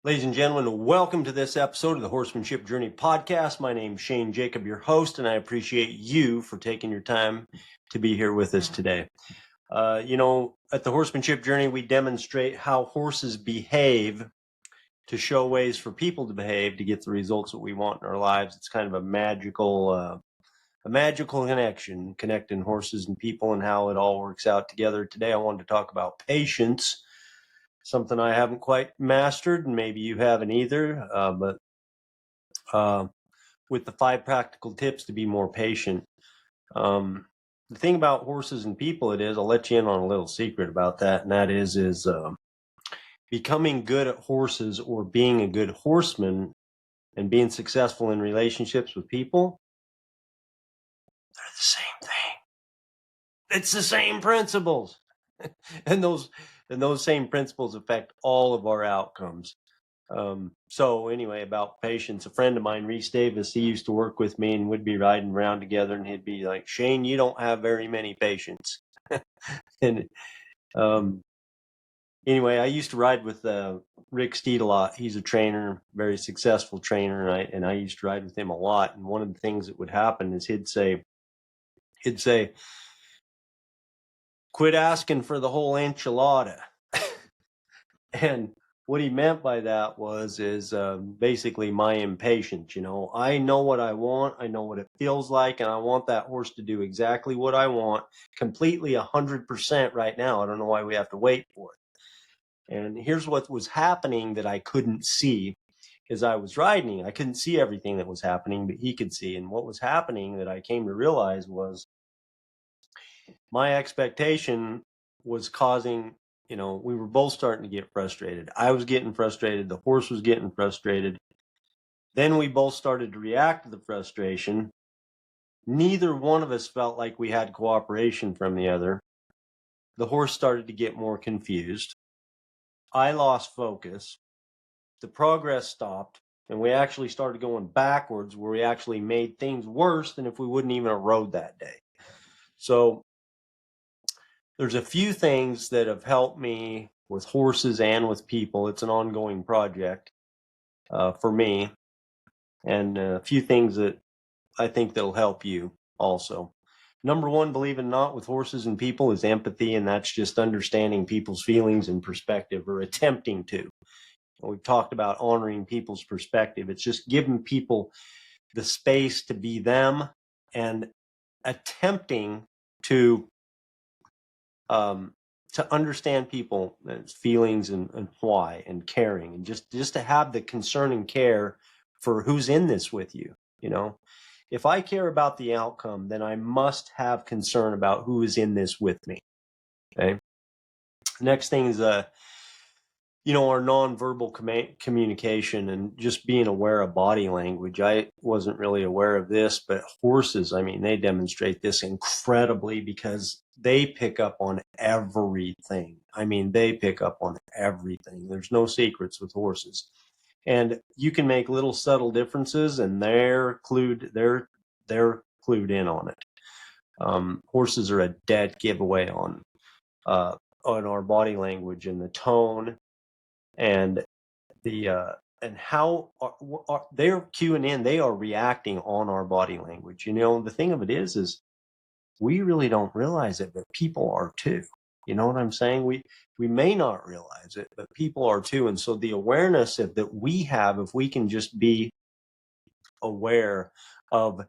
Ladies and gentlemen, welcome to this episode of the Horsemanship Journey podcast. My name's Shane Jacob, your host, and I appreciate you for taking your time to be here with us today. At the Horsemanship Journey, we demonstrate how horses behave to show ways for people to behave to get the results that we want in our lives. It's kind of a magical connection, connecting horses and people and how it all works out together. Today, I wanted to talk about patience. Something I haven't quite mastered, and maybe you haven't either, but with the 5 practical tips to be more patient. The thing about horses and people, I'll let you in on a little secret about that, and that is becoming good at horses or being a good horseman and being successful in relationships with people, they're the same thing. It's the same principles. and those same principles affect all of our outcomes. So anyway, about patience, a friend of mine, Reese Davis, he used to work with me and we'd be riding around together and he'd be like, Shane, you don't have very many patience. And anyway, I used to ride with Rick Steed a lot. He's a trainer, very successful trainer, and I used to ride with him a lot. And one of the things that would happen is he'd say, quit asking for the whole enchilada. And what he meant by that is basically my impatience. I know what I want. I know what it feels like. And I want that horse to do exactly what I want completely 100% right now. I don't know why we have to wait for it. And here's what was happening that I couldn't see as I was riding. I couldn't see everything that was happening, but he could see. And what was happening that I came to realize was my expectation was causing, we were both starting to get frustrated. I was getting frustrated. The horse was getting frustrated. Then we both started to react to the frustration. Neither one of us felt like we had cooperation from the other. The horse started to get more confused. I lost focus. The progress stopped, and we actually started going backwards, where we actually made things worse than if we wouldn't even have rode that day. So there's a few things that have helped me with horses and with people. It's an ongoing project for me, and a few things that I think that'll help you also. Number one, believe it or not, with horses and people is empathy, and that's just understanding people's feelings and perspective, or attempting to. We've talked about honoring people's perspective. It's just giving people the space to be them and attempting to understand people's feelings and why, and caring, and just to have the concern and care for who's in this with you. If I care about the outcome, then I must have concern about who is in this with me. Okay. Next thing is our nonverbal communication and just being aware of body language. I wasn't really aware of this, but horses, they demonstrate this incredibly because they pick up on everything. They pick up on everything. There's no secrets with horses. And you can make little subtle differences, and they're clued in on it. Horses are a dead giveaway on our body language and the tone and and how they're cueing in. They are reacting on our body language. The thing of it is we really don't realize it, but people are too. You know what I'm saying? We may not realize it, but people are too. And so the awareness that we have, if we can just be aware of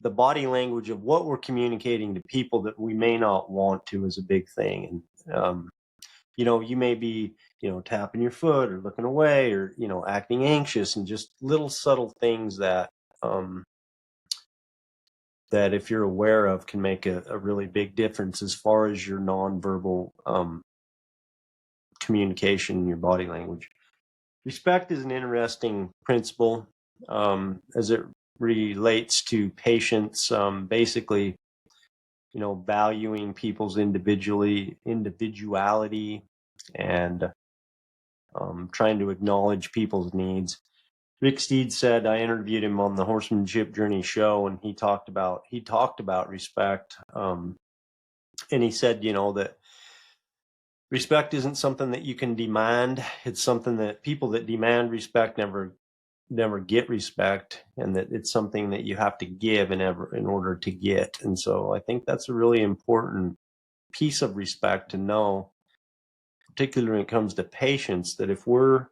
the body language of what we're communicating to people that we may not want to, is a big thing. And you may be tapping your foot or looking away or acting anxious, and just little subtle things that that if you're aware of can make a really big difference as far as your nonverbal communication and your body language. Respect is an interesting principle as it relates to patience. Basically, valuing people's individuality and trying to acknowledge people's needs. Rick Steed said, I interviewed him on the Horsemanship Journey show, and he talked about respect. And he said, that respect isn't something that you can demand. It's something that people that demand respect never get respect, and that it's something that you have to give in order to get. And so I think that's a really important piece of respect to know, particularly when it comes to patients, that if we're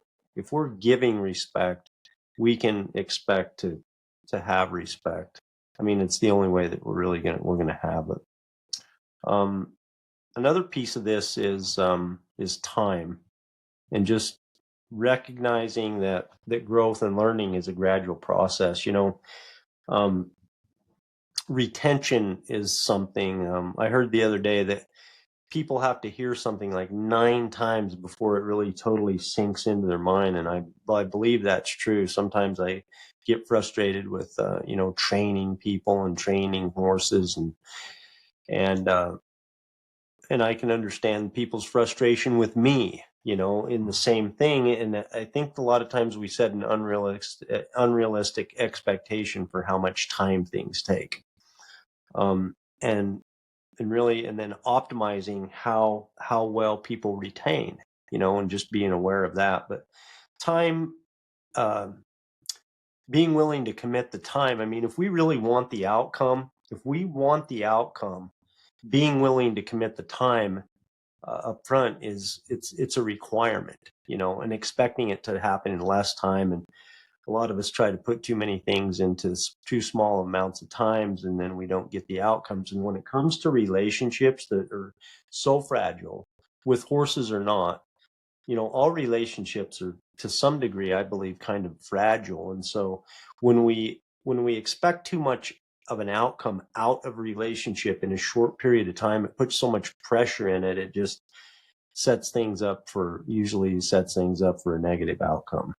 giving respect, we can expect to have respect. I mean, it's the only way that we're going to have it. Another piece of this is time, and just recognizing that growth and learning is a gradual process. Retention is something, I heard the other day that people have to hear something like 9 times before it really totally sinks into their mind. And I believe that's true. Sometimes I get frustrated with, training people and training horses, and I can understand people's frustration with me, in the same thing. And I think a lot of times we set an unrealistic expectation for how much time things take. And then optimizing how well people retain, and just being aware of that. But time, being willing to commit the time. I mean, if we really want the outcome, being willing to commit the time up front it's a requirement, and expecting it to happen in less time. And a lot of us try to put too many things into too small amounts of times, and then we don't get the outcomes. And when it comes to relationships that are so fragile, with horses or not, all relationships are to some degree, I believe, kind of fragile. And so when we expect too much of an outcome out of a relationship in a short period of time, it puts so much pressure in it. It just usually sets things up for a negative outcome.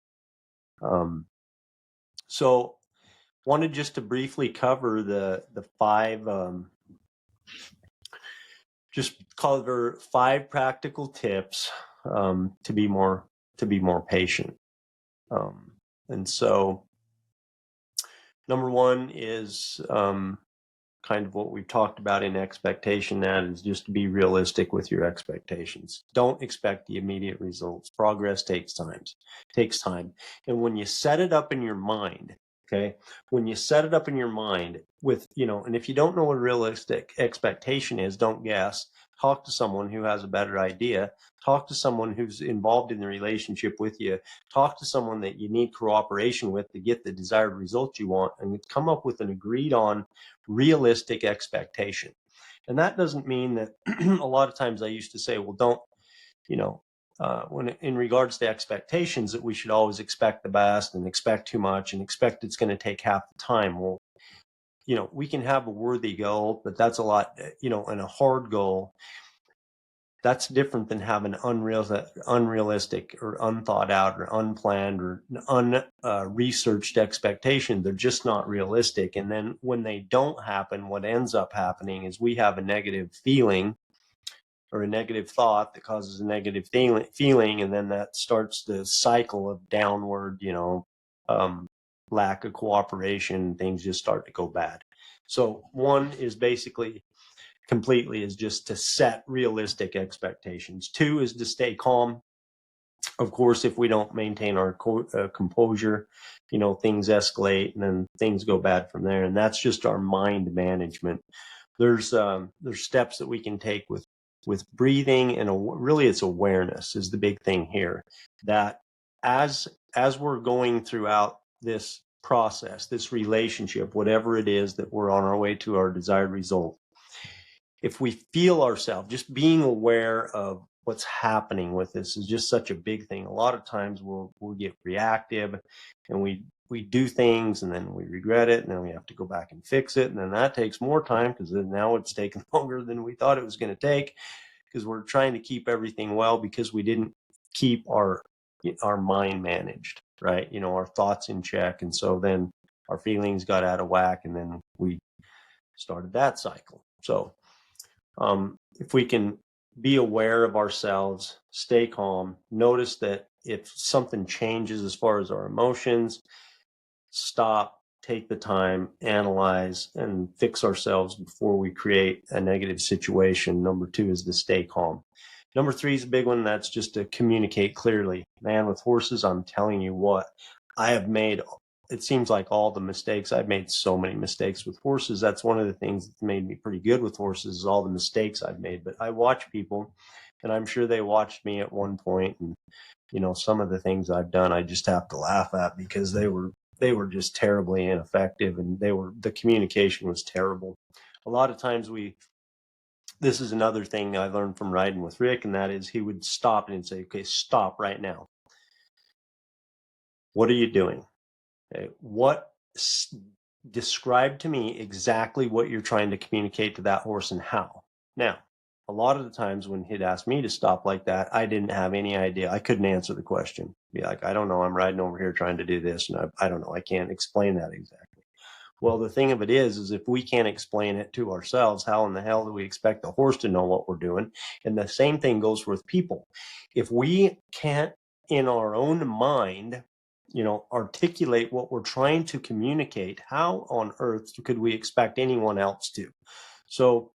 So wanted just to briefly cover the 5, just cover 5 practical tips to be more patient. And so number 1 is kind of what we've talked about in expectation. That is just to be realistic with your expectations. Don't expect the immediate results. Progress takes time. And when you set it up in your mind, with, and if you don't know what a realistic expectation is, don't guess. Talk to someone who has a better idea. Talk to someone who's involved in the relationship with you. Talk to someone that you need cooperation with to get the desired results you want, and come up with an agreed on realistic expectation. And that doesn't mean that a lot of times I used to say, well, don't, when in regards to expectations, that we should always expect the best and expect too much and expect it's going to take half the time. Well, we can have a worthy goal, but that's a lot, and a hard goal. That's different than having unrealistic or unthought out or unplanned or unresearched expectation. They're just not realistic. And then when they don't happen, what ends up happening is we have a negative feeling or a negative thought that causes a negative feeling, and then that starts the cycle of downward, lack of cooperation. Things just start to go bad. So 1 is basically completely is just to set realistic expectations. 2 is to stay calm. Of course, if we don't maintain our composure, things escalate and then things go bad from there. And that's just our mind management. There's steps that we can take with breathing, and really it's awareness is the big thing here. That as we're going throughout this process, this relationship, whatever it is that we're on our way to our desired result, if we feel ourselves, just being aware of what's happening with this is just such a big thing. A lot of times we'll get reactive, and we do things, and then we regret it, and then we have to go back and fix it, and then that takes more time because now it's taken longer than we thought it was going to take, because we're trying to keep everything well because we didn't keep our mind managed, right? Our thoughts in check, and so then our feelings got out of whack, and then we started that cycle. So if we can be aware of ourselves, stay calm, notice that if something changes as far as our emotions, stop, take the time, analyze, and fix ourselves before we create a negative situation. Number 2 is to stay calm. Number 3 is a big one. That's just to communicate clearly. Man, with horses, I'm telling you what, I have made, it seems like all the mistakes. I've made so many mistakes with horses. That's one of the things that made me pretty good with horses, is all the mistakes I've made. But I watch people, and I'm sure they watched me at one point, and some of the things I've done, I just have to laugh at, because they were just terribly ineffective, and the communication was terrible. A lot of times this is another thing I learned from riding with Rick, and that is he would stop and say, okay, stop right now. What are you doing? Okay, describe to me exactly what you're trying to communicate to that horse and how. Now, a lot of the times when he'd ask me to stop like that, I didn't have any idea. I couldn't answer the question. Be like, I don't know, I'm riding over here trying to do this, and I don't know, I can't explain that exactly. Well, the thing of it is if we can't explain it to ourselves, how in the hell do we expect the horse to know what we're doing? And the same thing goes with people. If we can't, in our own mind, articulate what we're trying to communicate, how on earth could we expect anyone else to? So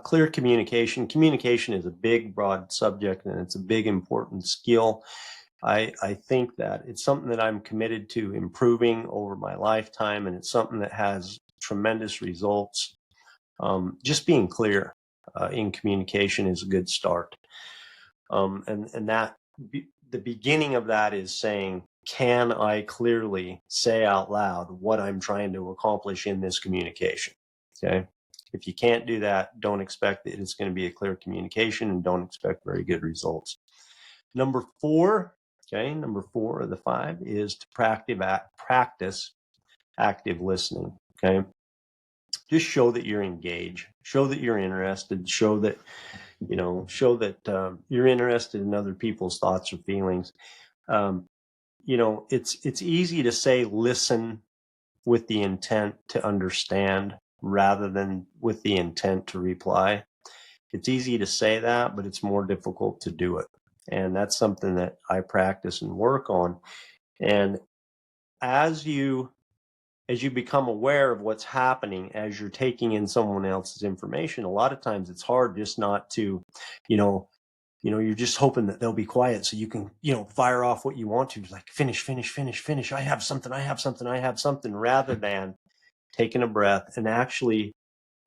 clear communication. Communication is a big, broad subject, and it's a big, important skill. I think that it's something that I'm committed to improving over my lifetime, and it's something that has tremendous results. Just being clear in communication is a good start. And that the beginning of that is saying, can I clearly say out loud what I'm trying to accomplish in this communication? Okay. If you can't do that, don't expect that it's going to be a clear communication, and don't expect very good results. Number 4 of the 5 is to practice active listening. Okay. Just show that you're engaged, show that you're interested, show that you're interested in other people's thoughts or feelings. It's easy to say listen with the intent to understand rather than with the intent to reply. It's easy to say that, but it's more difficult to do it. And that's something that I practice and work on. And as you become aware of what's happening, as you're taking in someone else's information, a lot of times it's hard just not to, you're just hoping that they'll be quiet so you can, fire off what you want to, like finish. I have something, rather than taking a breath and actually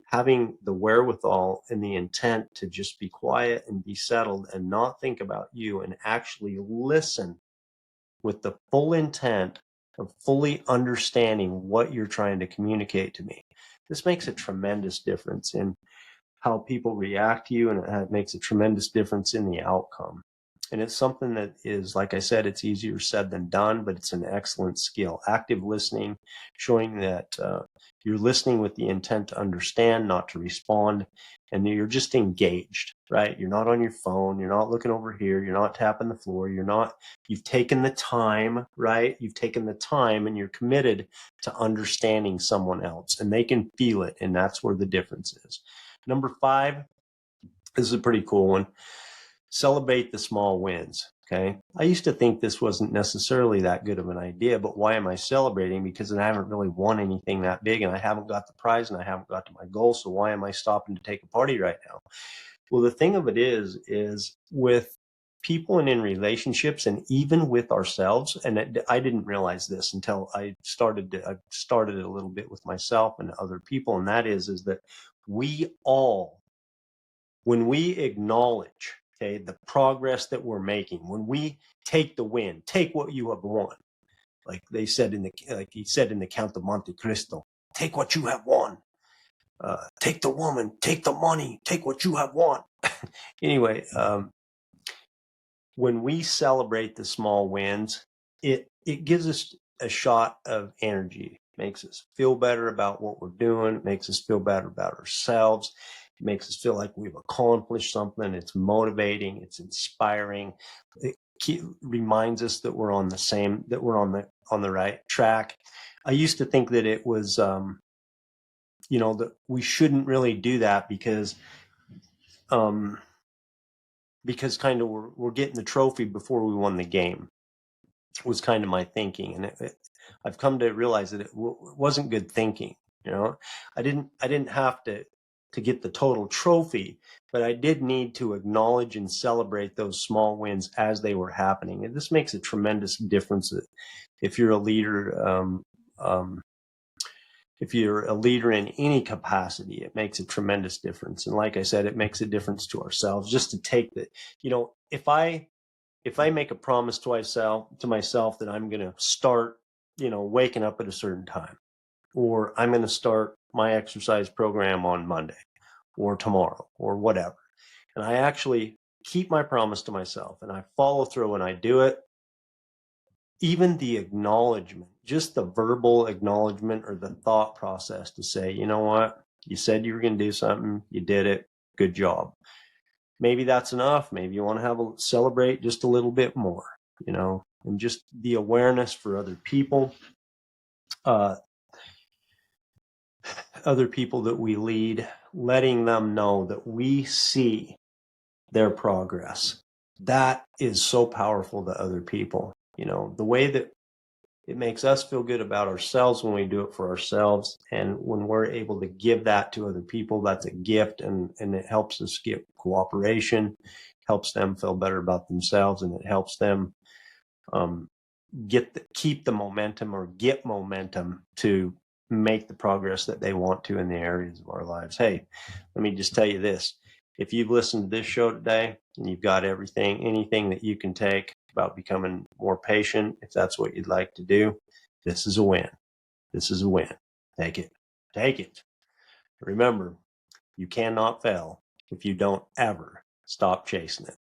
having the wherewithal and the intent to just be quiet and be settled and not think about you, and actually listen with the full intent of fully understanding what you're trying to communicate to me. This makes a tremendous difference in how people react to you, and it makes a tremendous difference in the outcome. And it's something that is, like I said, it's easier said than done, but it's an excellent skill. Active listening, showing that you're listening with the intent to understand, not to respond, and you're just engaged, right? You're not on your phone. You're not looking over here. You're not tapping the floor. You've taken the time, right? You've taken the time, and you're committed to understanding someone else, and they can feel it. And that's where the difference is. Number 5, this is a pretty cool one. Celebrate the small wins. Okay. I used to think this wasn't necessarily that good of an idea, but why am I celebrating? Because I haven't really won anything that big, and I haven't got the prize, and I haven't got to my goal. So why am I stopping to take a party right now? Well, the thing of it is with people and in relationships, and even with ourselves, and I didn't realize this until I started a little bit with myself and other people, and that is that we all, when we acknowledge, okay, the progress that we're making, when we take the win, take what you have won, like he said in the Count of Monte Cristo, take what you have won, take the woman, take the money, take what you have won. Anyway, when we celebrate the small wins, it gives us a shot of energy, makes us feel better about what we're doing, makes us feel better about ourselves. It makes us feel like we've accomplished something. It's motivating. It's inspiring. It reminds us that we're on the right track. I used to think that it was, that we shouldn't really do that because, because kind of we're getting the trophy before we won the game, was kind of my thinking. And I've come to realize that it wasn't good thinking. You know, I didn't have to get the total trophy, but I did need to acknowledge and celebrate those small wins as they were happening. And this makes a tremendous difference if you're a leader. If you're a leader in any capacity, it makes a tremendous difference. And like I said, it makes a difference to ourselves. Just to take the, you know, if I make a promise to myself that I'm going to start, you know, waking up at a certain time, or I'm going to start my exercise program on Monday or tomorrow or whatever, and I actually keep my promise to myself and I follow through and I do it, even the acknowledgement, just the verbal acknowledgement or the thought process to say, you know what, you said you were going to do something, you did it, good job. Maybe that's enough. Maybe you want to celebrate just a little bit more, you know, and just the awareness for other people that we lead, letting them know that we see their progress. That is so powerful to other people. You know, the way that it makes us feel good about ourselves when we do it for ourselves. And when we're able to give that to other people, that's a gift, and it helps us get cooperation, helps them feel better about themselves, and it helps them keep the momentum or get momentum to make the progress that they want to in the areas of our lives. Hey, let me just tell you this. If you've listened to this show today and you've got anything that you can take about becoming more patient, if that's what you'd like to do, this is a win. This is a win. Take it. Take it. Remember, you cannot fail if you don't ever stop chasing it.